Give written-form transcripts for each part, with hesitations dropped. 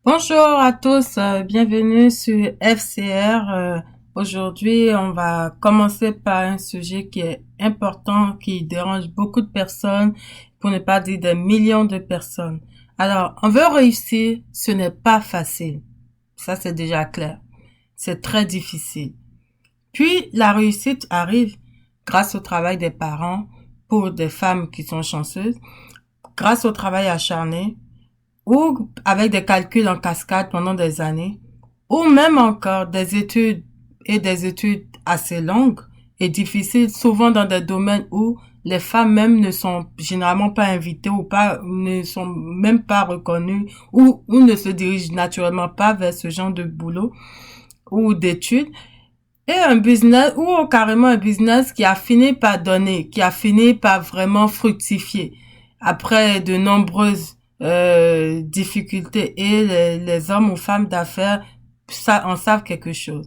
Bonjour à tous, bienvenue sur FCR. Aujourd'hui, on va commencer par un sujet qui est important, qui dérange beaucoup de personnes, pour ne pas dire des millions de personnes. Alors, on veut réussir, ce n'est pas facile. Ça, c'est déjà clair. C'est très difficile. Puis, la réussite arrive grâce au travail des parents pour des femmes qui sont chanceuses, grâce au travail acharné, ou avec des calculs en cascade pendant des années, ou même encore des études et des études assez longues et difficiles, souvent dans des domaines où les femmes même ne sont généralement pas invitées ou pas, ne sont même pas reconnues ou ne se dirigent naturellement pas vers ce genre de boulot ou d'études. Et un business, ou carrément un business qui a fini par donner, qui a fini par vraiment fructifier après de nombreuses difficultés, et les hommes ou femmes d'affaires ça en savent quelque chose.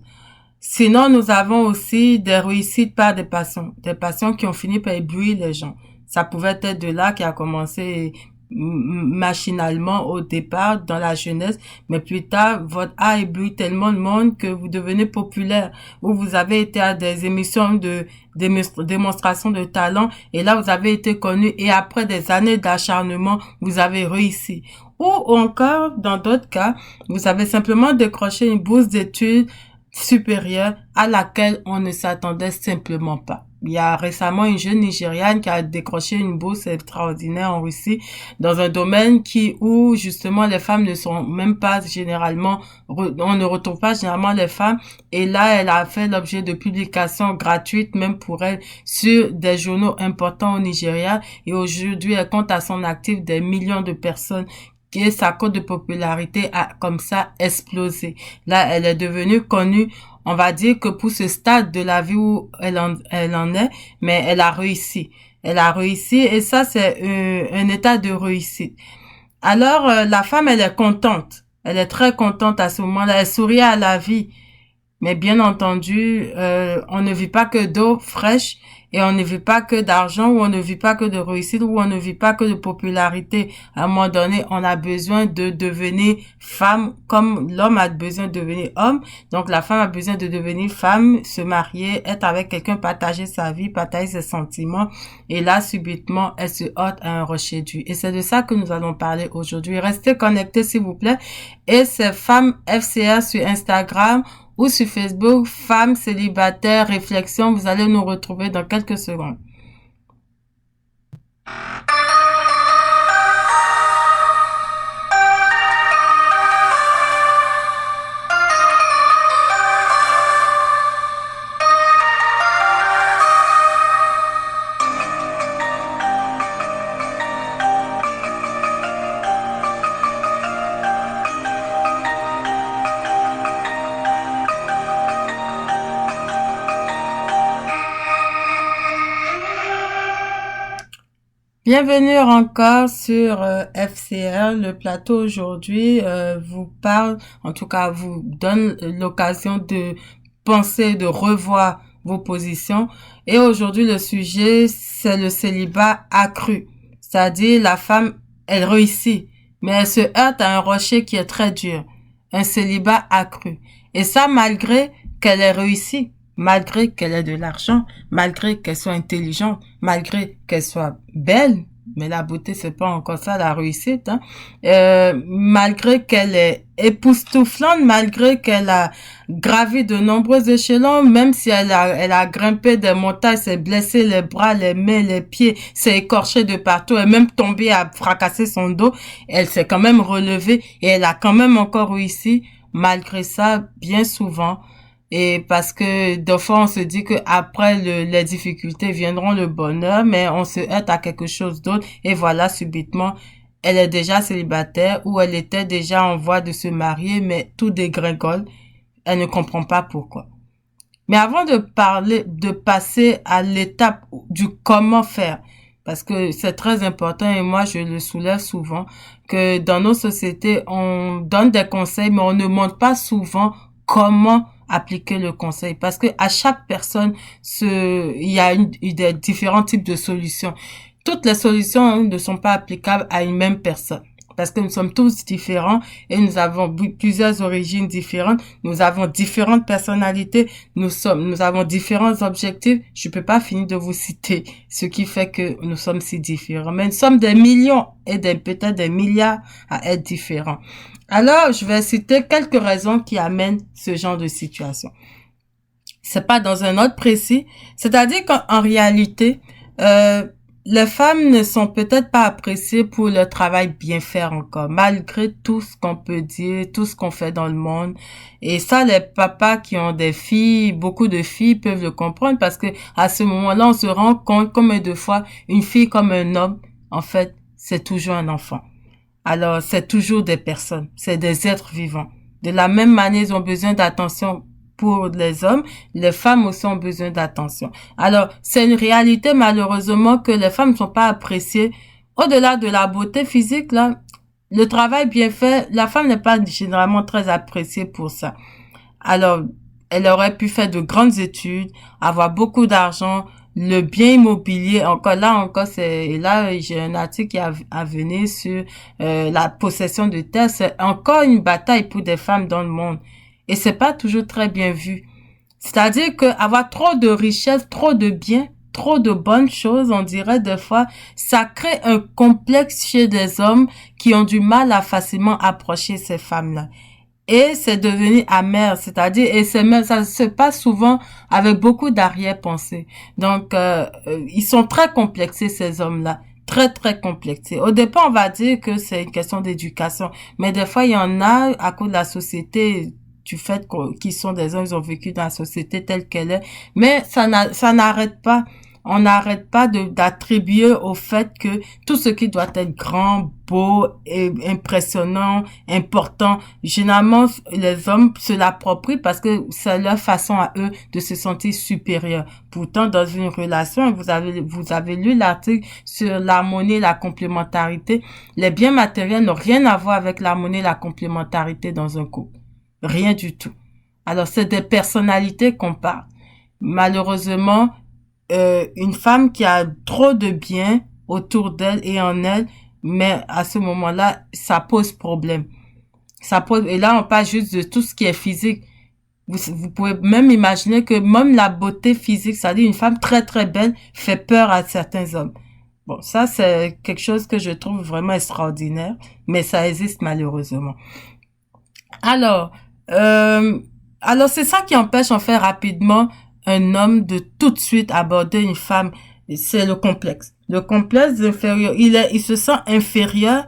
Sinon, nous avons aussi des réussites par des passions qui ont fini par éblouir les gens. Ça pouvait être de là qui a commencé machinalement au départ dans la jeunesse, mais plus tard, votre art éblouit tellement le monde que vous devenez populaire, ou vous avez été à des émissions de démonstration de talent, et là vous avez été connu, et après des années d'acharnement, vous avez réussi. Ou encore, dans d'autres cas, vous avez simplement décroché une bourse d'études supérieure à laquelle on ne s'attendait simplement pas. Il y a récemment une jeune Nigériane qui a décroché une bourse extraordinaire en Russie dans un domaine où justement les femmes ne sont même pas généralement, on ne retrouve pas généralement les femmes, et là elle a fait l'objet de publications gratuites même pour elle sur des journaux importants au Nigeria, et aujourd'hui elle compte à son actif des millions de personnes, et sa cote de popularité a comme ça explosé. Là, elle est devenue connue, on va dire que pour ce stade de la vie où elle en est, mais elle a réussi. Elle a réussi, et ça, c'est un état de réussite. Alors, la femme, elle est contente. Elle est très contente à ce moment-là. Elle sourit à la vie. Mais bien entendu, on ne vit pas que d'eau fraîche, et on ne vit pas que d'argent, ou on ne vit pas que de réussite, ou on ne vit pas que de popularité. À un moment donné, on a besoin de devenir femme comme l'homme a besoin de devenir homme. Donc la femme a besoin de devenir femme, se marier, être avec quelqu'un, partager sa vie, partager ses sentiments. Et là, subitement, elle se heurte à un rocher dur. Et c'est de ça que nous allons parler aujourd'hui. Restez connectés, s'il vous plaît. Et c'est Femme FCR sur Instagram ou sur Facebook, Femmes célibataires, réflexion. Vous allez nous retrouver dans quelques secondes. Bienvenue encore sur FCR. Le plateau aujourd'hui vous parle, en tout cas vous donne l'occasion de penser, de revoir vos positions. Et aujourd'hui, le sujet, c'est le célibat accru. C'est-à-dire, la femme, elle réussit, mais elle se heurte à un rocher qui est très dur. Un célibat accru. Et ça, malgré qu'elle ait réussi, malgré qu'elle ait de l'argent, malgré qu'elle soit intelligente, malgré qu'elle soit belle, mais la beauté, c'est pas encore ça, la réussite, hein. Malgré qu'elle est époustouflante, malgré qu'elle a gravi de nombreux échelons, même si elle a grimpé des montagnes, s'est blessé les bras, les mains, les pieds, s'est écorché de partout, et même tombé à fracasser son dos, elle s'est quand même relevée, et elle a quand même encore réussi, malgré ça, bien souvent. Et parce que des fois on se dit que après les difficultés viendront le bonheur, mais on se heurte à quelque chose d'autre, et voilà, subitement elle est déjà célibataire, ou elle était déjà en voie de se marier, mais tout dégringole, elle ne comprend pas pourquoi. Mais avant de passer à l'étape du comment faire, parce que c'est très important, et moi je le soulève souvent, que dans nos sociétés, on donne des conseils, mais on ne montre pas souvent comment appliquer le conseil, parce que à chaque personne, il y a des différents types de solutions. Toutes les solutions ne sont pas applicables à une même personne. parce que nous sommes tous différents et nous avons plusieurs origines différentes, nous avons différentes personnalités, nous avons différents objectifs. Je peux pas finir de vous citer ce qui fait que nous sommes si différents, mais nous sommes des millions et peut-être des milliards à être différents. Alors, je vais citer quelques raisons qui amènent ce genre de situation. C'est pas dans un ordre précis, c'est-à-dire qu'en réalité, les femmes ne sont peut-être pas appréciées pour leur travail bien fait encore, malgré tout ce qu'on peut dire, tout ce qu'on fait dans le monde. Et ça, les papas qui ont des filles, beaucoup de filles peuvent le comprendre parce que à ce moment-là, on se rend compte combien de fois une fille comme un homme, en fait, c'est toujours un enfant. Alors, c'est toujours des personnes, c'est des êtres vivants. De la même manière, ils ont besoin d'attention pour les hommes, les femmes aussi ont besoin d'attention. Alors, c'est une réalité malheureusement que les femmes ne sont pas appréciées. Au-delà de la beauté physique, là, le travail bien fait, la femme n'est pas généralement très appréciée pour ça. Alors, elle aurait pu faire de grandes études, avoir beaucoup d'argent, le bien immobilier, encore, et là, j'ai un article qui a venu sur la possession de terre. C'est encore une bataille pour des femmes dans le monde. Et c'est pas toujours très bien vu. C'est-à-dire que avoir trop de richesses, trop de biens, trop de bonnes choses, on dirait des fois, ça crée un complexe chez des hommes qui ont du mal à facilement approcher ces femmes-là. Et c'est devenu amer, c'est-à-dire, ça se passe souvent avec beaucoup d'arrière-pensée. Donc, ils sont très complexés, ces hommes-là. Très, très complexés. Au départ, on va dire que c'est une question d'éducation. Mais des fois, il y en a, à cause de la société, du fait qu'ils sont des hommes, ils ont vécu dans la société telle qu'elle est. Mais ça n'arrête pas. On n'arrête pas d'attribuer au fait que tout ce qui doit être grand, beau, et impressionnant, important, généralement, les hommes se l'approprient parce que c'est leur façon à eux de se sentir supérieurs. Pourtant, dans une relation, vous avez lu l'article sur l'harmonie et la complémentarité. Les biens matériels n'ont rien à voir avec l'harmonie et la complémentarité dans un couple. Rien du tout. Alors, c'est des personnalités qu'on parle. Malheureusement, une femme qui a trop de biens autour d'elle et en elle, mais à ce moment-là, ça pose problème. Et là, on parle juste de tout ce qui est physique. Vous pouvez même imaginer que même la beauté physique, c'est-à-dire une femme très très belle, fait peur à certains hommes. Bon, ça, c'est quelque chose que je trouve vraiment extraordinaire, mais ça existe malheureusement. Alors, c'est ça qui empêche en fait rapidement un homme de tout de suite aborder une femme. C'est le complexe. Le complexe inférieur. Il se sent inférieur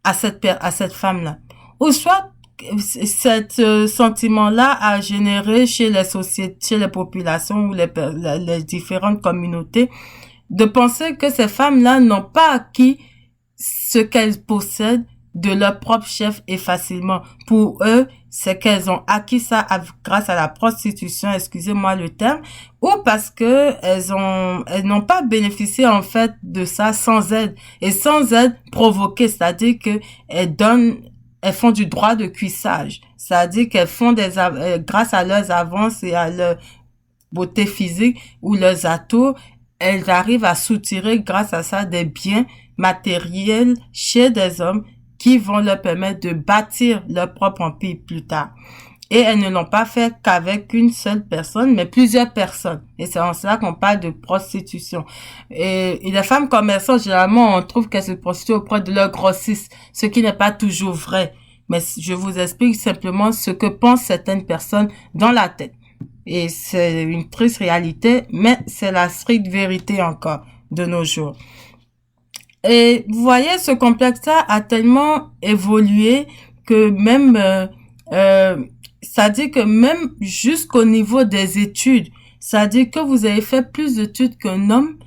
à cette femme-là. Ou soit, cet sentiment-là a généré chez les sociétés, chez les populations ou les différentes communautés de penser que ces femmes-là n'ont pas acquis ce qu'elles possèdent de leur propre chef et facilement. Pour eux, c'est qu'elles ont acquis ça grâce à la prostitution, excusez-moi le terme, ou parce que elles n'ont pas bénéficié en fait de ça sans aide et sans aide provoquée, c'est-à-dire que elles font du droit de cuissage, c'est-à-dire qu'elles font grâce à leurs avances et à leur beauté physique ou leurs atouts, elles arrivent à soutirer grâce à ça des biens matériels chez des hommes qui vont leur permettre de bâtir leur propre empire plus tard. Et elles ne l'ont pas fait qu'avec une seule personne, mais plusieurs personnes. Et c'est en cela qu'on parle de prostitution. Et les femmes commerçantes, généralement, on trouve qu'elles se prostituent auprès de leurs grossistes, ce qui n'est pas toujours vrai. Mais je vous explique simplement ce que pensent certaines personnes dans la tête. Et c'est une triste réalité, mais c'est la stricte vérité encore de nos jours. Et vous voyez, ce complexe-là a tellement évolué que même, c'est-à-dire que même jusqu'au niveau des études, c'est-à-dire que vous avez fait plus d'études qu'un homme,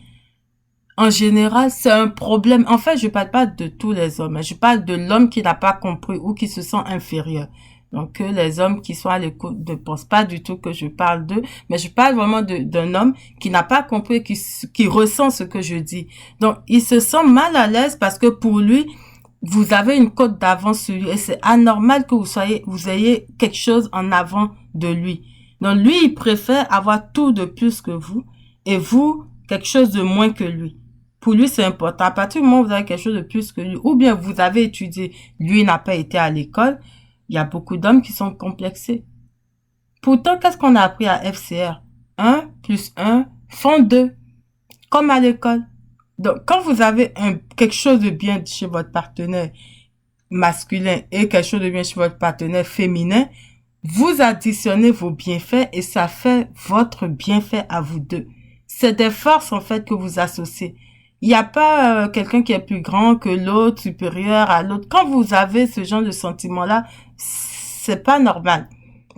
en général, c'est un problème. En fait, je parle pas de tous les hommes, je parle de l'homme qui n'a pas compris ou qui se sent inférieur. Donc, que les hommes qui sont à l'écoute ne pensent pas du tout que je parle d'eux, mais je parle vraiment d'un homme qui n'a pas compris, qui ressent ce que je dis. Donc, il se sent mal à l'aise parce que pour lui, vous avez une cote d'avance sur lui et c'est anormal que vous ayez quelque chose en avant de lui. Donc, lui, il préfère avoir tout de plus que vous et vous, quelque chose de moins que lui. Pour lui, c'est important. À partir du moment où vous avez quelque chose de plus que lui, ou bien vous avez étudié, lui n'a pas été à l'école, il y a beaucoup d'hommes qui sont complexés. Pourtant, qu'est-ce qu'on a appris à FCR? 1 plus 1 font 2, comme à l'école. Donc, quand vous avez quelque chose de bien chez votre partenaire masculin et quelque chose de bien chez votre partenaire féminin, vous additionnez vos bienfaits et ça fait votre bienfait à vous deux. C'est des forces, en fait, que vous associez. Il n'y a pas quelqu'un qui est plus grand que l'autre, supérieur à l'autre. Quand vous avez ce genre de sentiment-là, c'est pas normal.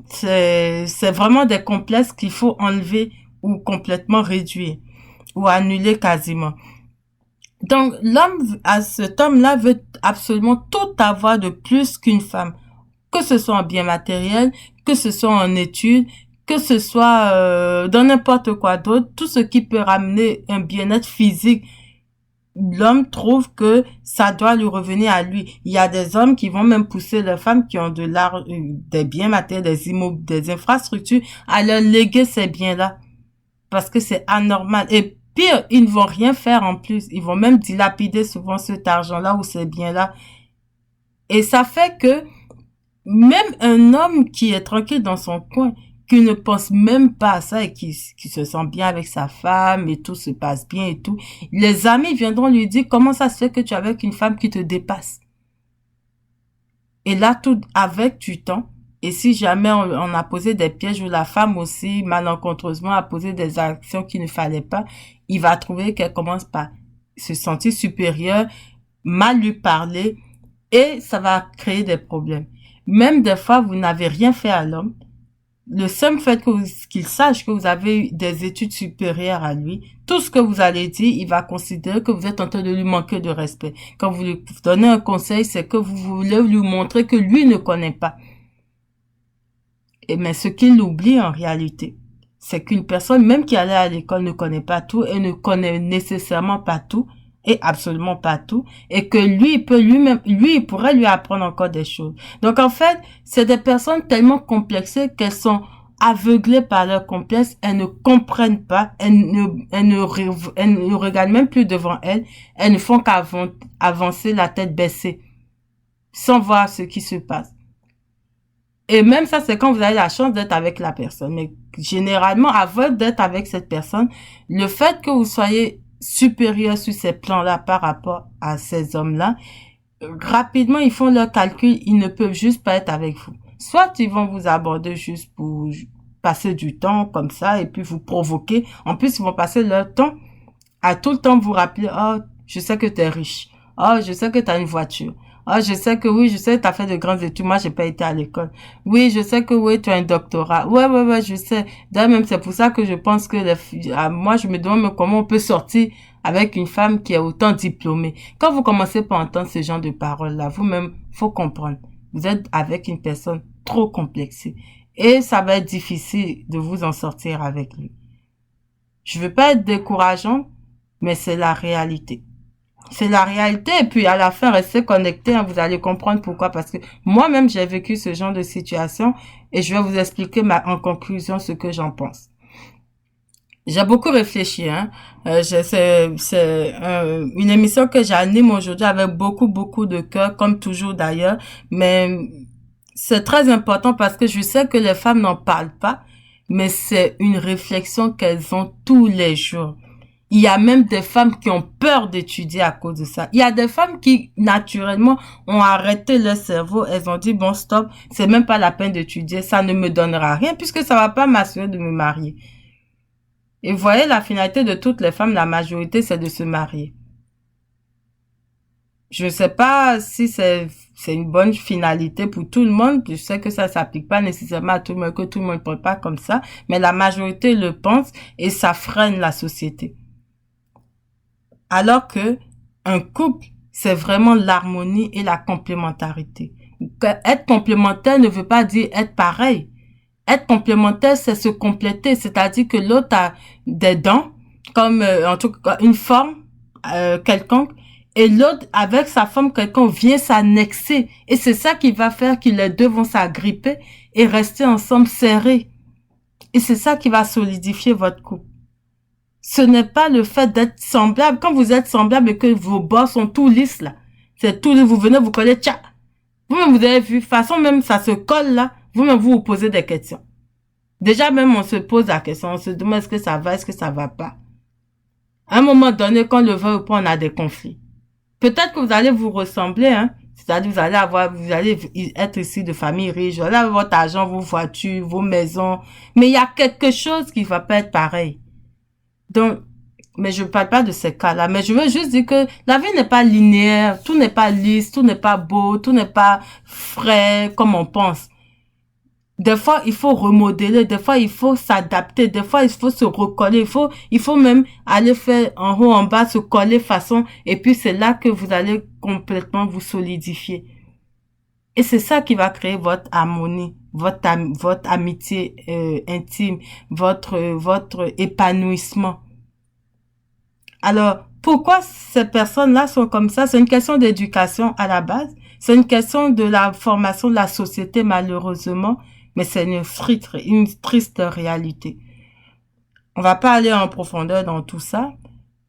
C'est vraiment des complexes qu'il faut enlever ou complètement réduire ou annuler quasiment. Donc, cet homme-là veut absolument tout avoir de plus qu'une femme. Que ce soit en bien matériel, que ce soit en études, que ce soit dans n'importe quoi d'autre, tout ce qui peut ramener un bien-être physique, l'homme trouve que ça doit lui revenir à lui. Il y a des hommes qui vont même pousser les femmes qui ont des biens matériels, des immeubles, des infrastructures, à leur léguer ces biens-là. Parce que c'est anormal. Et pire, ils ne vont rien faire en plus. Ils vont même dilapider souvent cet argent-là ou ces biens-là. Et ça fait que même un homme qui est tranquille dans son coin, qui ne pense même pas à ça et qui se sent bien avec sa femme et tout se passe bien et tout, les amis viendront lui dire comment ça se fait que tu es avec une femme qui te dépasse. Et là, tout avec du temps. Et si jamais on a posé des pièges ou la femme aussi malencontreusement a posé des actions qu'il ne fallait pas, il va trouver qu'elle commence par se sentir supérieure, mal lui parler et ça va créer des problèmes. Même des fois, vous n'avez rien fait à l'homme. Le seul fait qu'il sache que vous avez eu des études supérieures à lui, tout ce que vous allez dire, il va considérer que vous êtes en train de lui manquer de respect. Quand vous lui donnez un conseil, c'est que vous voulez lui montrer que lui ne connaît pas. Mais ce qu'il oublie en réalité, c'est qu'une personne, même qui allait à l'école, ne connaît pas tout et ne connaît nécessairement pas tout et absolument pas tout, et que lui il pourrait lui apprendre encore des choses. Donc en fait, c'est des personnes tellement complexées qu'elles sont aveuglées par leur complexe, elles ne comprennent pas, elles ne regardent même plus devant elles ne font qu'avancer la tête baissée, sans voir ce qui se passe. Et même ça, c'est quand vous avez la chance d'être avec la personne. Mais généralement, avant d'être avec cette personne, le fait que vous soyez supérieur sur ces plans-là par rapport à ces hommes-là, rapidement, ils font leur calcul, ils ne peuvent juste pas être avec vous. Soit ils vont vous aborder juste pour passer du temps comme ça et puis vous provoquer. En plus, ils vont passer leur temps à tout le temps vous rappeler, oh, je sais que tu es riche. Oh, je sais que tu as une voiture. Ah, je sais que oui, je sais que t'as fait de grandes études. Moi, j'ai pas été à l'école. Oui, je sais que oui, tu as un doctorat. Ouais, je sais. D'ailleurs, même, c'est pour ça que je pense que moi, je me demande comment on peut sortir avec une femme qui est autant diplômée. Quand vous commencez par entendre ce genre de paroles-là, vous-même, faut comprendre. Vous êtes avec une personne trop complexée. Et ça va être difficile de vous en sortir avec lui. Je veux pas être décourageante, mais c'est la réalité. C'est la réalité. Et puis, à la fin, restez connectés, hein, vous allez comprendre pourquoi. Parce que moi-même, j'ai vécu ce genre de situation et je vais vous expliquer en conclusion ce que j'en pense. J'ai beaucoup réfléchi, hein. C'est une émission que j'anime aujourd'hui avec beaucoup de cœur, comme toujours d'ailleurs. Mais c'est très important parce que je sais que les femmes n'en parlent pas, mais c'est une réflexion qu'elles ont tous les jours. Il y a même des femmes qui ont peur d'étudier à cause de ça. Il y a des femmes qui, naturellement, ont arrêté leur cerveau. Elles ont dit, bon, stop, c'est même pas la peine d'étudier. Ça ne me donnera rien puisque ça va pas m'assurer de me marier. Et vous voyez, la finalité de toutes les femmes, la majorité, c'est de se marier. Je ne sais pas si c'est une bonne finalité pour tout le monde. Je sais que ça s'applique pas nécessairement à tout le monde, que tout le monde ne pense pas comme ça. Mais la majorité le pense et ça freine la société. Alors que un couple, c'est vraiment l'harmonie et la complémentarité. Être complémentaire ne veut pas dire être pareil. Être complémentaire, c'est se compléter, c'est-à-dire que l'autre a des dents, comme en tout cas une forme quelconque, et l'autre avec sa forme quelconque vient s'annexer. Et c'est ça qui va faire que les deux vont s'agripper et rester ensemble serrés. Et c'est ça qui va solidifier votre couple. Ce n'est pas le fait d'être semblable. Quand vous êtes semblable et que vos bords sont tout lisses, là, c'est tout, vous venez, vous collez, tcha. Vous-même, vous avez vu, façon même, ça se colle, là. Vous-même, vous posez des questions. Déjà, même, on se pose la question, on se demande est-ce que ça va, est-ce que ça va pas. À un moment donné, quand le veut ou pas, on a des conflits. Peut-être que vous allez vous ressembler, hein. C'est-à-dire, vous allez être ici de famille riche, vous allez avoir votre argent, vos voitures, vos maisons. Mais il y a quelque chose qui va pas être pareil. Donc, mais je ne parle pas de ces cas-là, mais je veux juste dire que la vie n'est pas linéaire, tout n'est pas lisse, tout n'est pas beau, tout n'est pas frais comme on pense. Des fois, il faut remodeler, des fois, il faut s'adapter, des fois, il faut se recoller, il faut même aller faire en haut, en bas, se coller façon, et puis c'est là que vous allez complètement vous solidifier. Et c'est ça qui va créer votre harmonie, votre amitié intime, votre épanouissement. Alors, pourquoi ces personnes-là sont comme ça? C'est une question d'éducation à la base. C'est une question de la formation de la société, malheureusement. Mais c'est une triste réalité. On va pas aller en profondeur dans tout ça.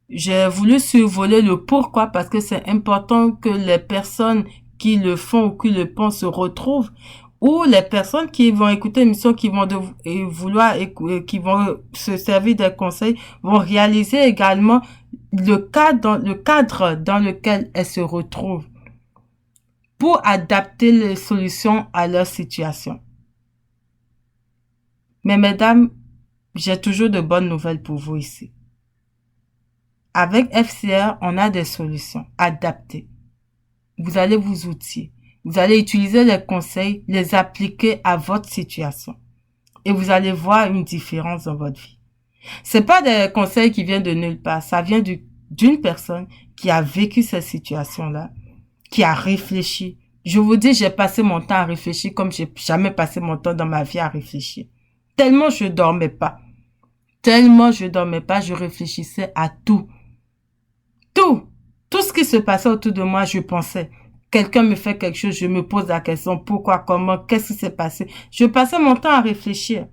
J'ai voulu survoler le pourquoi parce que c'est important que les personnes qui le font ou qui le pensent se retrouvent, ou les personnes qui vont écouter l'émission, qui vont qui vont se servir des conseils, vont réaliser également le cadre dans lequel elles se retrouvent pour adapter les solutions à leur situation. Mais mesdames, j'ai toujours de bonnes nouvelles pour vous ici. Avec FCR, on a des solutions adaptées. Vous allez vous outiller. Vous allez utiliser les conseils, les appliquer à votre situation. Et vous allez voir une différence dans votre vie. C'est pas des conseils qui viennent de nulle part. Ça vient d'une personne qui a vécu cette situation-là, qui a réfléchi. Je vous dis, j'ai passé mon temps à réfléchir comme j'ai jamais passé mon temps dans ma vie à réfléchir. Tellement je dormais pas. Je réfléchissais à tout. Tout ce qui se passait autour de moi, je pensais. Quelqu'un me fait quelque chose, je me pose la question, pourquoi, comment, qu'est-ce qui s'est passé? Je passais mon temps à réfléchir.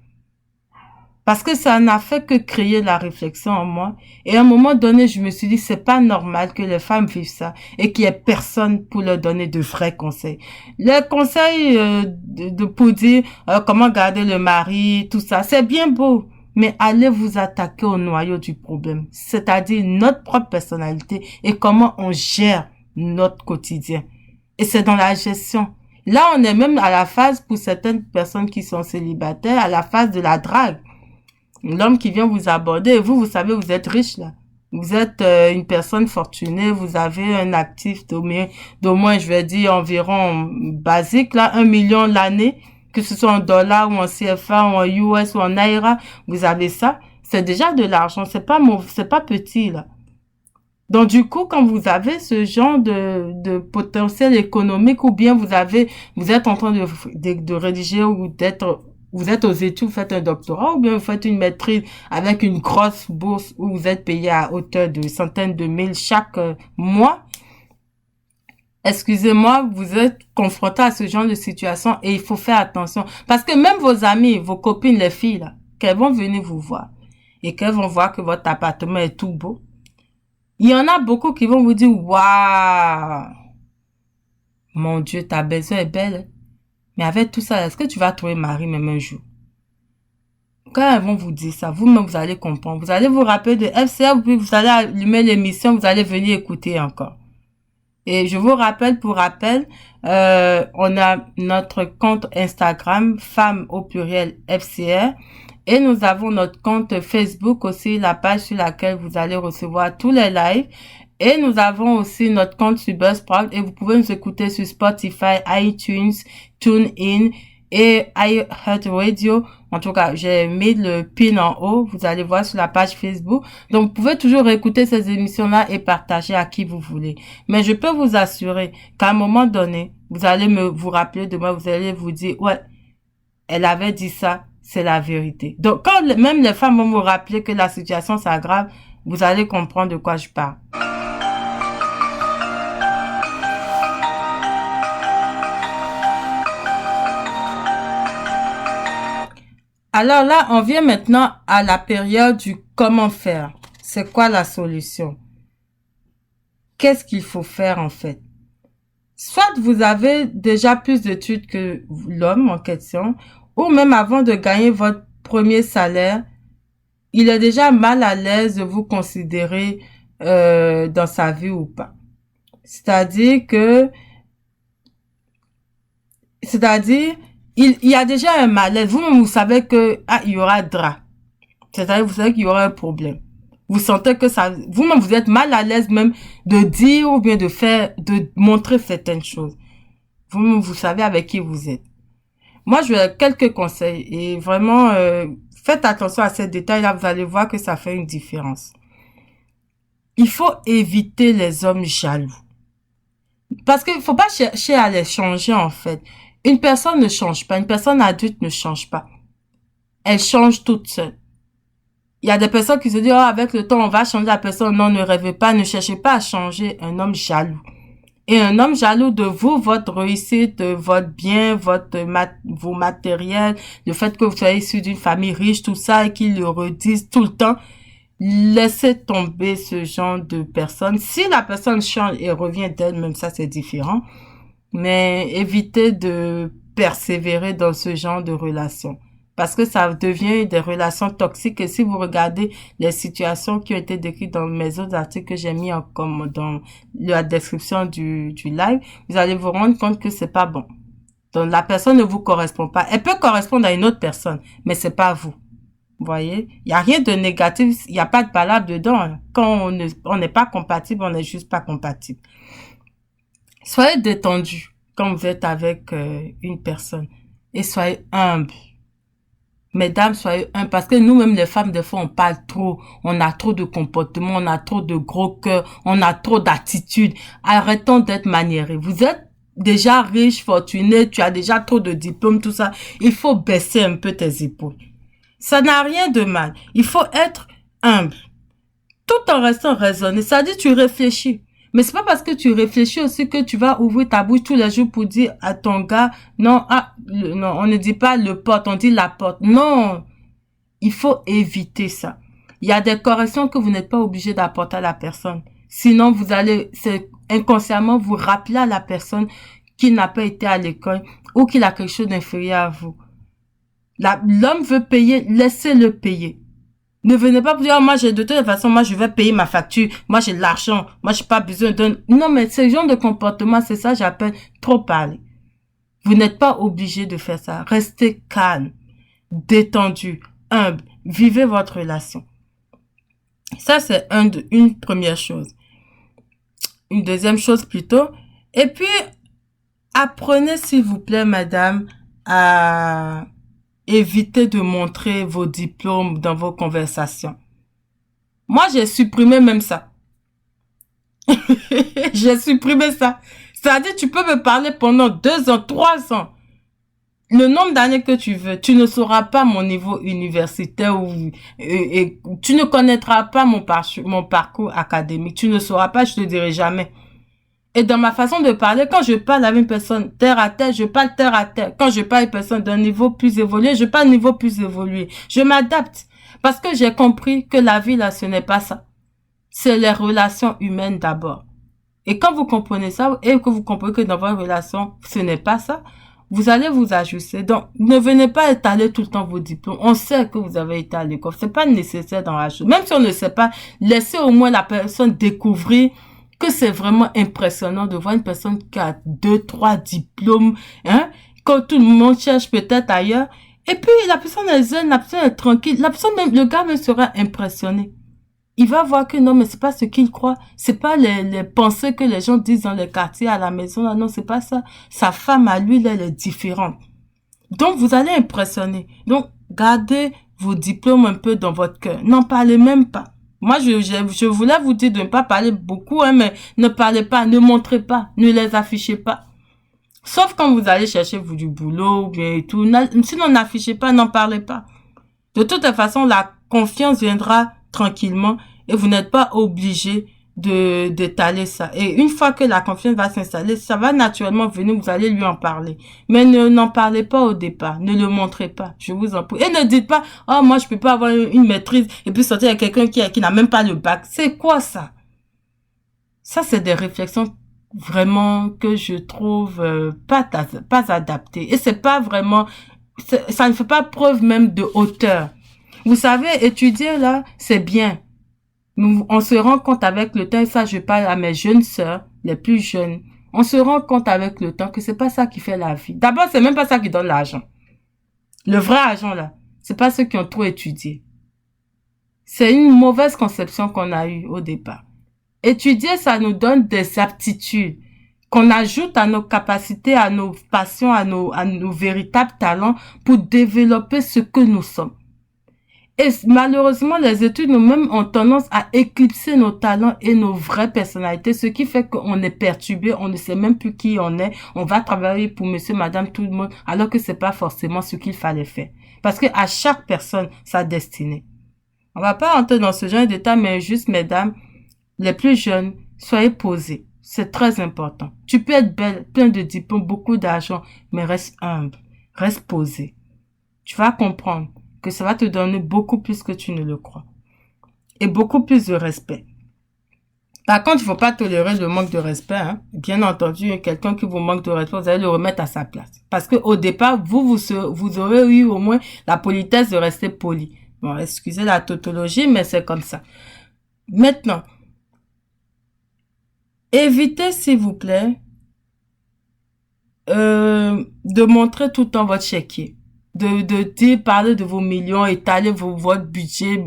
Parce que ça n'a fait que créer la réflexion en moi. Et à un moment donné, je me suis dit, c'est pas normal que les femmes vivent ça et qu'il y ait personne pour leur donner de vrais conseils. Les conseils pour dire comment garder le mari, tout ça, c'est bien beau. Mais allez vous attaquer au noyau du problème, c'est-à-dire notre propre personnalité et comment on gère notre quotidien. Et c'est dans la gestion. Là, on est même à la phase, pour certaines personnes qui sont célibataires, à la phase de la drague. L'homme qui vient vous aborder, et vous savez, vous êtes riche là. Vous êtes une personne fortunée, vous avez un actif d'au moins, je vais dire, environ basique, là, 1 million l'année, que ce soit en dollars ou en CFA ou en US ou en Naira, vous avez ça. C'est déjà de l'argent, c'est pas petit là. Donc du coup, quand vous avez ce genre de potentiel économique ou bien vous êtes en train de rédiger ou vous êtes aux études, vous faites un doctorat ou bien vous faites une maîtrise avec une grosse bourse où vous êtes payé à hauteur de centaines de mille chaque mois. Excusez-moi, vous êtes confronté à ce genre de situation et il faut faire attention. Parce que même vos amis, vos copines, les filles, là, qu'elles vont venir vous voir et qu'elles vont voir que votre appartement est tout beau, il y en a beaucoup qui vont vous dire, waouh, mon Dieu, ta maison est belle. Mais avec tout ça, est-ce que tu vas trouver mari même un jour? Quand elles vont vous dire ça, vous-même, vous allez comprendre. Vous allez vous rappeler de FCA, puis vous allez allumer l'émission, vous allez venir écouter encore. Et je vous rappelle, pour rappel, on a notre compte Instagram, femmes au pluriel FCR. Et nous avons notre compte Facebook aussi, la page sur laquelle vous allez recevoir tous les lives. Et nous avons aussi notre compte sur Buzzsprout et vous pouvez nous écouter sur Spotify, iTunes, TuneIn et iHeartRadio. En tout cas, j'ai mis le pin en haut. Vous allez voir sur la page Facebook. Donc, vous pouvez toujours écouter ces émissions-là et partager à qui vous voulez. Mais je peux vous assurer qu'à un moment donné, vous allez vous rappeler de moi, vous allez vous dire, ouais, elle avait dit ça. C'est la vérité. Donc, quand même les femmes vont vous rappeler que la situation s'aggrave, vous allez comprendre de quoi je parle. Alors là, on vient maintenant à la période du comment faire. c'est quoi la solution? Qu'est-ce qu'il faut faire en fait? Soit vous avez déjà plus d'études que l'homme en question, ou même avant de gagner votre premier salaire, il est déjà mal à l'aise de vous considérer dans sa vie ou pas. C'est-à-dire que, c'est-à-dire, il y a déjà un malaise. Vous-même, vous savez que, il y aura drap. C'est-à-dire, vous savez qu'il y aura un problème. Vous sentez que ça, vous-même, vous êtes mal à l'aise même de dire ou bien de faire, de montrer certaines choses. Vous-même, vous savez avec qui vous êtes. Moi, je vais quelques conseils et vraiment, faites attention à ces détails-là, vous allez voir que ça fait une différence. Il faut éviter les hommes jaloux. Parce qu'il faut pas chercher à les changer, en fait. Une personne ne change pas, une personne adulte ne change pas. Elle change toute seule. Il y a des personnes qui se disent, avec le temps, on va changer la personne. Non, ne rêvez pas, ne cherchez pas à changer un homme jaloux. Et un homme jaloux de vous, votre réussite, votre bien, vos matériels, le fait que vous soyez issu d'une famille riche, tout ça, et qu'ils le redisent tout le temps, laissez tomber ce genre de personnes. Si la personne change et revient d'elle-même, ça c'est différent. Mais évitez de persévérer dans ce genre de relation. Parce que ça devient des relations toxiques. Et si vous regardez les situations qui ont été décrites dans mes autres articles que j'ai mis comme dans la description du live, vous allez vous rendre compte que c'est pas bon. Donc la personne ne vous correspond pas. Elle peut correspondre à une autre personne, mais c'est pas vous. Vous voyez? Il y a rien de négatif. Il n'y a pas de palabre dedans. Quand on n'est pas compatible, on n'est juste pas compatible. Soyez détendu quand vous êtes avec une personne. Et soyez humble. Mesdames, soyez humbles, parce que nous-mêmes, les femmes, des fois, on parle trop, on a trop de comportements, on a trop de gros cœurs, on a trop d'attitude. Arrêtons d'être maniérés. Vous êtes déjà riche, fortuné, tu as déjà trop de diplômes, tout ça. Il faut baisser un peu tes épaules. Ça n'a rien de mal. Il faut être humble, tout en restant raisonné. Ça dit, tu réfléchis. Mais c'est pas parce que tu réfléchis aussi que tu vas ouvrir ta bouche tous les jours pour dire à ton gars, non, non, on ne dit pas le porte, on dit la porte. Non, il faut éviter ça. Il y a des corrections que vous n'êtes pas obligé d'apporter à la personne. Sinon, vous allez inconsciemment vous rappeler à la personne qui n'a pas été à l'école ou qui a quelque chose d'inférieur à vous. L'homme veut payer, laissez-le payer. Ne venez pas vous dire, moi, de toute façon, moi, je vais payer ma facture. Moi, j'ai l'argent. Moi, j'ai pas besoin de... Non, mais ce genre de comportement, c'est ça, j'appelle trop parler. Vous n'êtes pas obligé de faire ça. Restez calme, détendu, humble. Vivez votre relation. Ça, c'est une première chose. Une deuxième chose plutôt. Et puis, apprenez, s'il vous plaît, madame, à éviter de montrer vos diplômes dans vos conversations. Moi, j'ai supprimé même ça. J'ai supprimé ça. C'est-à-dire, tu peux me parler pendant 2 ans, 3 ans. Le nombre d'années que tu veux, tu ne sauras pas mon niveau universitaire et tu ne connaîtras pas mon parcours académique. Tu ne sauras pas, je te dirai jamais. Et dans ma façon de parler, quand je parle avec une personne terre à terre, je parle terre à terre. Quand je parle à une personne d'un niveau plus évolué, je parle niveau plus évolué. Je m'adapte. Parce que j'ai compris que la vie, là, ce n'est pas ça. C'est les relations humaines d'abord. Et quand vous comprenez ça, et que vous comprenez que dans votre relation, ce n'est pas ça, vous allez vous ajuster. Donc, ne venez pas étaler tout le temps vos diplômes. On sait que vous avez été à l'école. C'est pas nécessaire d'en rajouter. Même si on ne sait pas, laissez au moins la personne découvrir que c'est vraiment impressionnant de voir une personne qui a 2, 3 diplômes, hein, quand tout le monde cherche peut-être ailleurs. Et puis, la personne est zen, la personne est tranquille. La personne, le gars me sera impressionné. Il va voir que non, mais c'est pas ce qu'il croit. C'est pas les pensées que les gens disent dans les quartiers, à la maison, là. Non, c'est pas ça. Sa femme, à lui, là, elle est différente. Donc, vous allez impressionner. Donc, gardez vos diplômes un peu dans votre cœur. N'en parlez même pas. Moi, je voulais vous dire de ne pas parler beaucoup, hein, mais ne parlez pas, ne montrez pas, ne les affichez pas. Sauf quand vous allez chercher vous du boulot, ou bien et tout. Sinon, n'affichez pas, n'en parlez pas. De toute façon, la confiance viendra tranquillement et vous n'êtes pas obligé d'étaler ça. Et une fois que la confiance va s'installer, ça va naturellement venir, vous allez lui en parler. Mais n'en parlez pas au départ, ne le montrez pas, je vous en prie. Et ne dites pas, oh, moi, je peux pas avoir une maîtrise et puis sortir avec quelqu'un qui n'a même pas le bac. C'est quoi ça? Ça, c'est des réflexions vraiment que je trouve pas adaptées. Et c'est pas vraiment, ça ne fait pas preuve même de hauteur. Vous savez, étudier là, c'est bien. On se rend compte avec le temps, et ça je parle à mes jeunes sœurs, les plus jeunes, on se rend compte avec le temps que c'est pas ça qui fait la vie. D'abord, c'est même pas ça qui donne l'argent. Le vrai argent là, c'est pas ceux qui ont trop étudié. C'est une mauvaise conception qu'on a eue au départ. Étudier, ça nous donne des aptitudes qu'on ajoute à nos capacités, à nos passions, à nos véritables talents pour développer ce que nous sommes. Et malheureusement, les études nous-mêmes ont tendance à éclipser nos talents et nos vraies personnalités, ce qui fait qu'on est perturbé, on ne sait même plus qui on est, on va travailler pour monsieur, madame, tout le monde, alors que c'est pas forcément ce qu'il fallait faire. Parce que à chaque personne, sa destinée. On va pas entrer dans ce genre d'état, mais juste, mesdames, les plus jeunes, soyez posés. C'est très important. Tu peux être belle, plein de diplômes, beaucoup d'argent, mais reste humble, reste posé. Tu vas comprendre que ça va te donner beaucoup plus que tu ne le crois. Et beaucoup plus de respect. Par contre, il faut pas tolérer le manque de respect, hein. Bien entendu, quelqu'un qui vous manque de respect, vous allez le remettre à sa place. Parce que au départ, vous aurez eu au moins la politesse de rester poli. Bon, excusez la tautologie, mais c'est comme ça. Maintenant, évitez, s'il vous plaît, de montrer tout le temps votre chéquier. De dire, parler de vos millions, étaler votre budget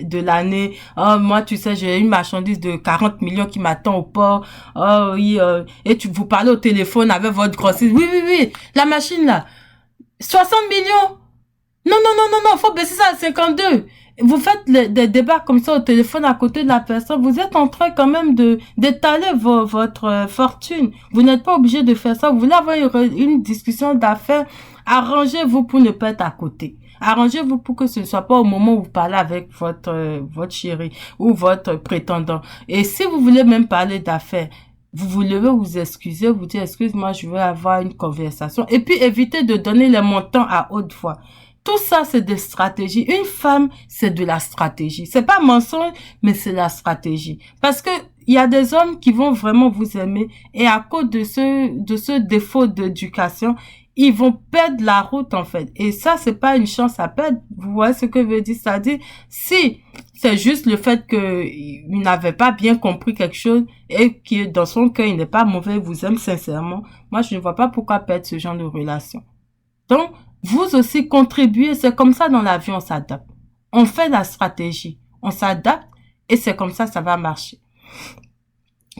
de l'année. Oh, moi, tu sais, j'ai une marchandise de 40 millions qui m'attend au port. Oh, oui, et vous parlez au téléphone avec votre grossiste. Oui, oui, oui, la machine, là. 60 millions. Non, non, non, non, non, faut baisser ça à 52. Vous faites des débats comme ça au téléphone à côté de la personne. Vous êtes en train quand même d'étaler votre fortune. Vous n'êtes pas obligé de faire ça. Vous voulez avoir une discussion d'affaires. Arrangez-vous pour ne pas être à côté. Arrangez-vous pour que ce ne soit pas au moment où vous parlez avec votre chéri ou votre prétendant. Et si vous voulez même parler d'affaires, vous levez, vous excuser, vous dire, excuse-moi, je veux avoir une conversation. Et puis, évitez de donner les montants à haute voix. Tout ça, c'est des stratégies. Une femme, c'est de la stratégie. C'est pas mensonge, mais c'est la stratégie. Parce que il y a des hommes qui vont vraiment vous aimer et à cause de ce défaut d'éducation, ils vont perdre la route, en fait. Et ça, c'est pas une chance à perdre. Vous voyez ce que veut dire? C'est-à-dire, si c'est juste le fait qu'il n'avait pas bien compris quelque chose et que dans son cœur, il n'est pas mauvais, il vous aime sincèrement, moi, je ne vois pas pourquoi perdre ce genre de relation. Donc, vous aussi contribuez, c'est comme ça dans la vie, on s'adapte. On fait la stratégie, on s'adapte et c'est comme ça va marcher.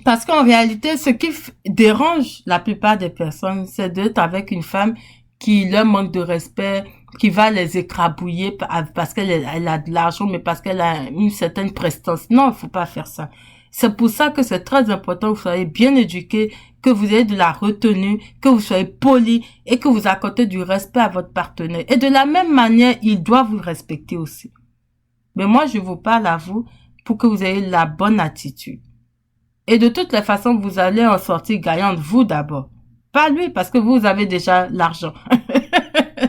Parce qu'en réalité, ce qui dérange la plupart des personnes, c'est d'être avec une femme qui leur manque de respect, qui va les écrabouiller parce qu'elle a de l'argent, mais parce qu'elle a une certaine prestance. Non, il faut pas faire ça. C'est pour ça que c'est très important que vous soyez bien éduqués, que vous ayez de la retenue, que vous soyez poli et que vous accordez du respect à votre partenaire. Et de la même manière, il doit vous respecter aussi. Mais moi, je vous parle à vous pour que vous ayez la bonne attitude. Et de toutes les façons, vous allez en sortir gagnante, vous d'abord. Pas lui, parce que vous avez déjà l'argent.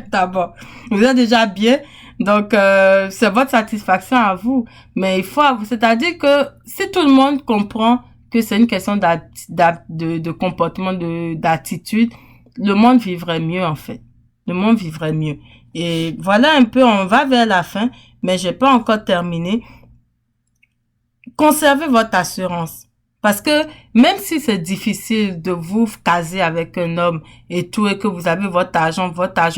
D'abord. Vous êtes déjà bien. Donc, c'est votre satisfaction à vous. Mais il faut, c'est-à-dire que si tout le monde comprend que c'est une question de comportement, d'attitude, le monde vivrait mieux, en fait. Le monde vivrait mieux. Et voilà un peu, on va vers la fin, mais j'ai pas encore terminé. Conservez votre assurance. Parce que même si c'est difficile de vous caser avec un homme et tout, et que vous avez votre argent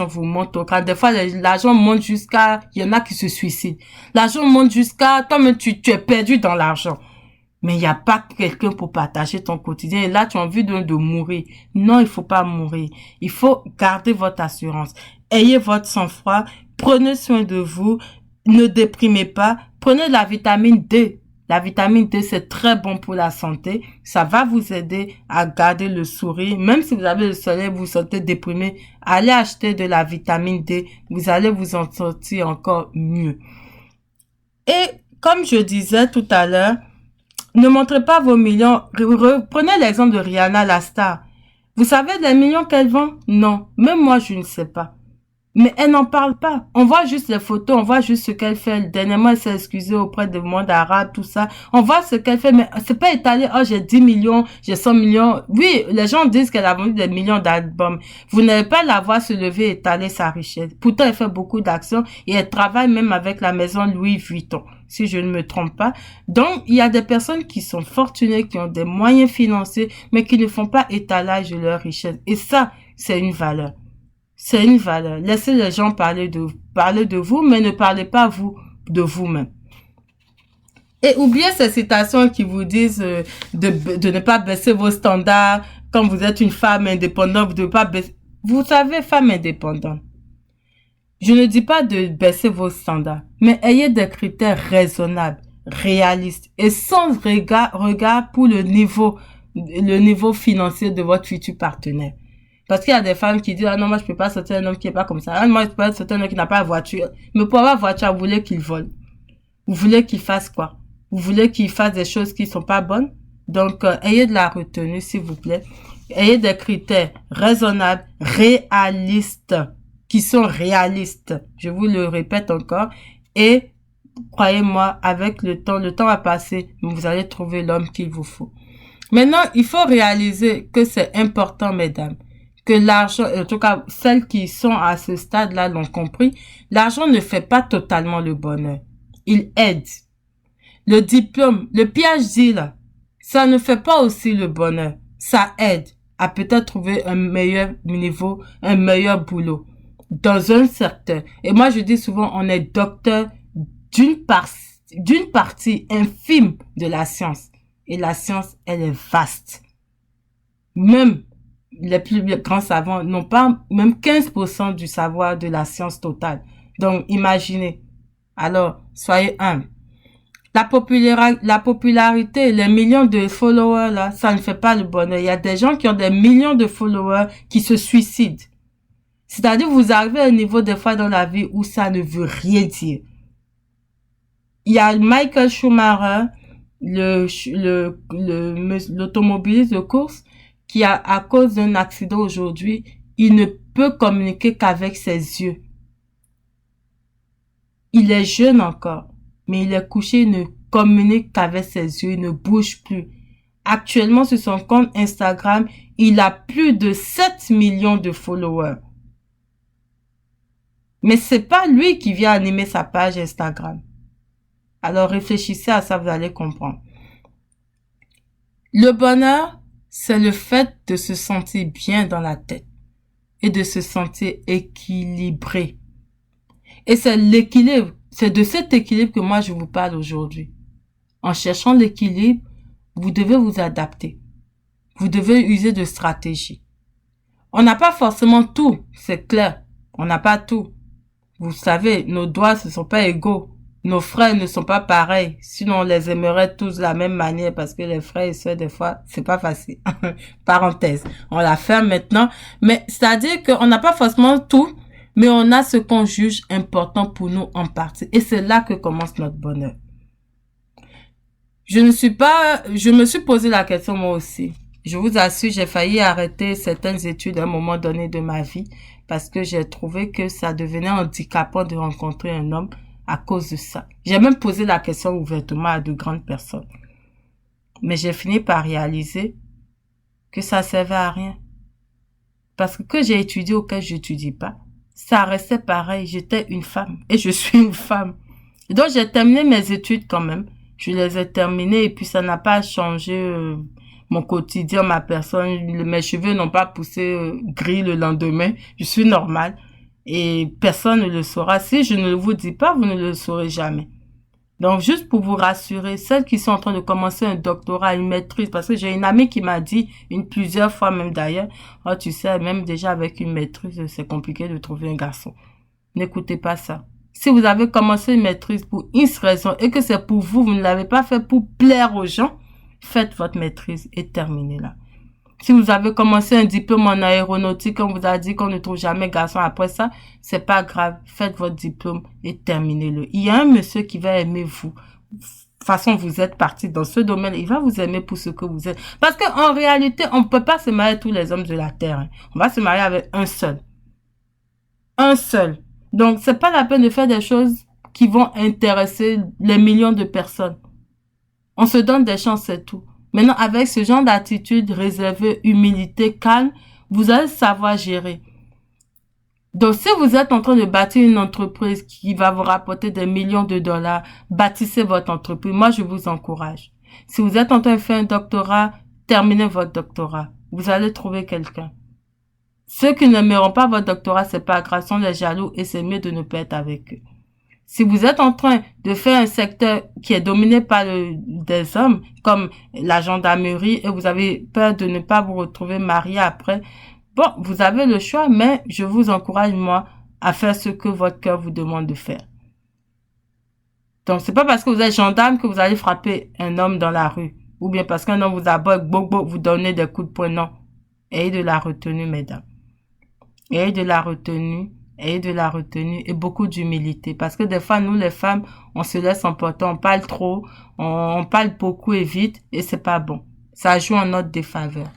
vous monte au crâne. Des fois, l'argent monte jusqu'à, il y en a qui se suicident. L'argent monte jusqu'à, toi-même, tu es perdu dans l'argent. Mais il n'y a pas quelqu'un pour partager ton quotidien. Et là, tu as envie de mourir. Non, il faut pas mourir. Il faut garder votre assurance. Ayez votre sang-froid. Prenez soin de vous. Ne déprimez pas. Prenez la vitamine D. La vitamine D, c'est très bon pour la santé. Ça va vous aider à garder le sourire. Même si vous avez le soleil, vous vous sentez déprimé, allez acheter de la vitamine D. Vous allez vous en sortir encore mieux. Et comme je disais tout à l'heure, Ne montrez pas vos millions. Prenez l'exemple de Rihanna, la star. Vous savez les millions qu'elle vend? Non. Même moi, je ne sais pas. Mais elle n'en parle pas. On voit juste les photos, on voit juste ce qu'elle fait. Dernièrement, elle s'est excusée auprès du monde arabe, tout ça. On voit ce qu'elle fait, mais c'est pas étalé. Oh, j'ai 10 millions, j'ai 100 millions. Oui, les gens disent qu'elle a vendu des millions d'albums. Vous n'allez pas la voir se lever et étaler sa richesse. Pourtant, elle fait beaucoup d'actions et elle travaille même avec la maison Louis Vuitton, si je ne me trompe pas. Donc, il y a des personnes qui sont fortunées, qui ont des moyens financiers, mais qui ne font pas étalage de leur richesse. Et ça, c'est une valeur. C'est une valeur. Laissez les gens parler de vous, mais ne parlez pas vous de vous-même. Et oubliez ces citations qui vous disent de ne pas baisser vos standards. Quand vous êtes une femme indépendante, vous ne devez pas baisser. Vous savez, femme indépendante. Je ne dis pas de baisser vos standards, mais ayez des critères raisonnables, réalistes et sans regard pour le niveau financier de votre futur partenaire. Parce qu'il y a des femmes qui disent, ah non, moi, je peux pas sortir un homme qui est pas comme ça. Ah, moi, je peux pas sortir un homme qui n'a pas de voiture. Mais pour avoir voiture, vous voulez qu'il vole. Vous voulez qu'il fasse quoi? Vous voulez qu'il fasse des choses qui sont pas bonnes? Donc, ayez de la retenue, s'il vous plaît. Ayez des critères raisonnables, réalistes, qui sont réalistes. Je vous le répète encore. Et, croyez-moi, avec le temps va passer, vous allez trouver l'homme qu'il vous faut. Maintenant, il faut réaliser que c'est important, mesdames, que l'argent, en tout cas, celles qui sont à ce stade-là l'ont compris, l'argent ne fait pas totalement le bonheur. Il aide. Le diplôme, le PhD, là, ça ne fait pas aussi le bonheur. Ça aide à peut-être trouver un meilleur niveau, un meilleur boulot dans un secteur. Et moi, je dis souvent, on est docteur d'une partie infime de la science. Et la science, elle est vaste. Même les plus grands savants n'ont pas même 15% du savoir de la science totale. Donc, imaginez. Alors, soyez humbles. La popularité, les millions de followers, là, ça ne fait pas le bonheur. Il y a des gens qui ont des millions de followers qui se suicident. C'est-à-dire, vous arrivez à un niveau des fois dans la vie où ça ne veut rien dire. Il y a Michael Schumacher, l'automobiliste de course, qui à cause d'un accident aujourd'hui, il ne peut communiquer qu'avec ses yeux. Il est jeune encore, mais il est couché, il ne communique qu'avec ses yeux, il ne bouge plus. Actuellement, sur son compte Instagram, il a plus de 7 millions de followers. Mais c'est pas lui qui vient animer sa page Instagram. Alors réfléchissez à ça, vous allez comprendre. Le bonheur, c'est le fait de se sentir bien dans la tête et de se sentir équilibré. Et c'est l'équilibre, c'est de cet équilibre que moi je vous parle aujourd'hui. En cherchant l'équilibre, vous devez vous adapter. Vous devez user de stratégies. On n'a pas forcément tout, c'est clair. On n'a pas tout. Vous savez, nos doigts ne sont pas égaux. Nos frères ne sont pas pareils. Sinon, on les aimerait tous de la même manière parce que les frères et sœurs, des fois, c'est pas facile. Parenthèse. On la ferme maintenant. Mais, c'est-à-dire qu'on n'a pas forcément tout, mais on a ce qu'on juge important pour nous en partie. Et c'est là que commence notre bonheur. Je me suis posé la question moi aussi. Je vous assure, j'ai failli arrêter certaines études à un moment donné de ma vie parce que j'ai trouvé que ça devenait handicapant de rencontrer un homme à cause de ça. J'ai même posé la question ouvertement à de grandes personnes. Mais j'ai fini par réaliser que ça servait à rien. Parce que j'ai étudié auquel je n'étudie pas, ça restait pareil. J'étais une femme et je suis une femme. Et donc j'ai terminé mes études quand même. Je les ai terminées et puis ça n'a pas changé mon quotidien, ma personne. Mes cheveux n'ont pas poussé gris le lendemain. Je suis normale. Et personne ne le saura. Si je ne vous dis pas, vous ne le saurez jamais. Donc, juste pour vous rassurer, celles qui sont en train de commencer un doctorat, une maîtrise, parce que j'ai une amie qui m'a dit, plusieurs fois même d'ailleurs, oh, tu sais, même déjà avec une maîtrise, c'est compliqué de trouver un garçon. N'écoutez pas ça. Si vous avez commencé une maîtrise pour une raison et que c'est pour vous, vous ne l'avez pas fait pour plaire aux gens, faites votre maîtrise et terminez-la. Si vous avez commencé un diplôme en aéronautique, on vous a dit qu'on ne trouve jamais garçon après ça, c'est pas grave. Faites votre diplôme et terminez-le. Il y a un monsieur qui va aimer vous. façon vous êtes parti dans ce domaine, il va vous aimer pour ce que vous êtes. Parce qu'en réalité, on ne peut pas se marier avec tous les hommes de la terre. Hein. On va se marier avec un seul. Un seul. Donc, c'est pas la peine de faire des choses qui vont intéresser les millions de personnes. On se donne des chances, c'est tout. Maintenant, avec ce genre d'attitude réservée, humilité, calme, vous allez savoir gérer. Donc, si vous êtes en train de bâtir une entreprise qui va vous rapporter des millions de dollars, bâtissez votre entreprise. Moi, je vous encourage. Si vous êtes en train de faire un doctorat, terminez votre doctorat. Vous allez trouver quelqu'un. Ceux qui n'aimeront pas votre doctorat, c'est pas grave, sont les jaloux et c'est mieux de ne pas être avec eux. Si vous êtes en train de faire un secteur qui est dominé par des hommes, comme la gendarmerie, et vous avez peur de ne pas vous retrouver marié après, bon, vous avez le choix, mais je vous encourage, moi, à faire ce que votre cœur vous demande de faire. Donc, c'est pas parce que vous êtes gendarme que vous allez frapper un homme dans la rue, ou bien parce qu'un homme vous aborde, vous donnez des coups de poing, non. Ayez de la retenue, mesdames. Ayez de la retenue. Et de la retenue et beaucoup d'humilité. Parce que des fois, nous, les femmes, on se laisse emporter, on parle trop, on parle beaucoup et vite et c'est pas bon. Ça joue en notre défaveur.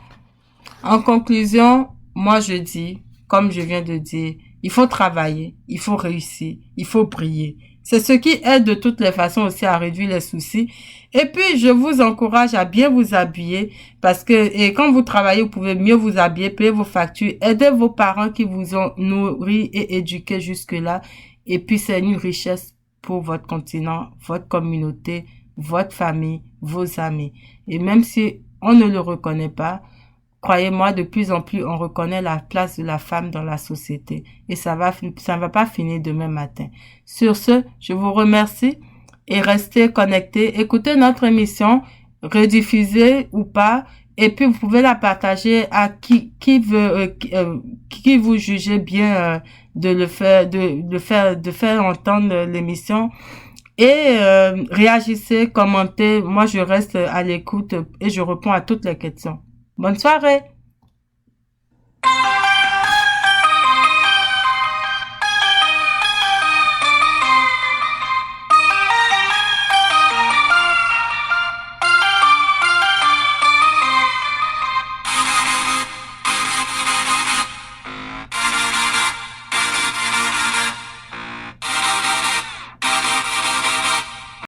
En conclusion, moi, je dis, comme je viens de dire, il faut travailler, il faut réussir, il faut briller. C'est ce qui aide de toutes les façons aussi à réduire les soucis. Et puis, je vous encourage à bien vous habiller parce que, et quand vous travaillez, vous pouvez mieux vous habiller, payer vos factures, aider vos parents qui vous ont nourri et éduqué jusque-là. Et puis, c'est une richesse pour votre continent, votre communauté, votre famille, vos amis. Et même si on ne le reconnaît pas, croyez-moi, de plus en plus, on reconnaît la place de la femme dans la société. Et ça va pas finir demain matin. Sur ce, je vous remercie et restez connectés. Écoutez notre émission, rediffusée ou pas. Et puis, vous pouvez la partager à qui vous jugez bien de faire entendre l'émission. Et réagissez, commentez. Moi, je reste à l'écoute et je réponds à toutes les questions. Bonne soirée!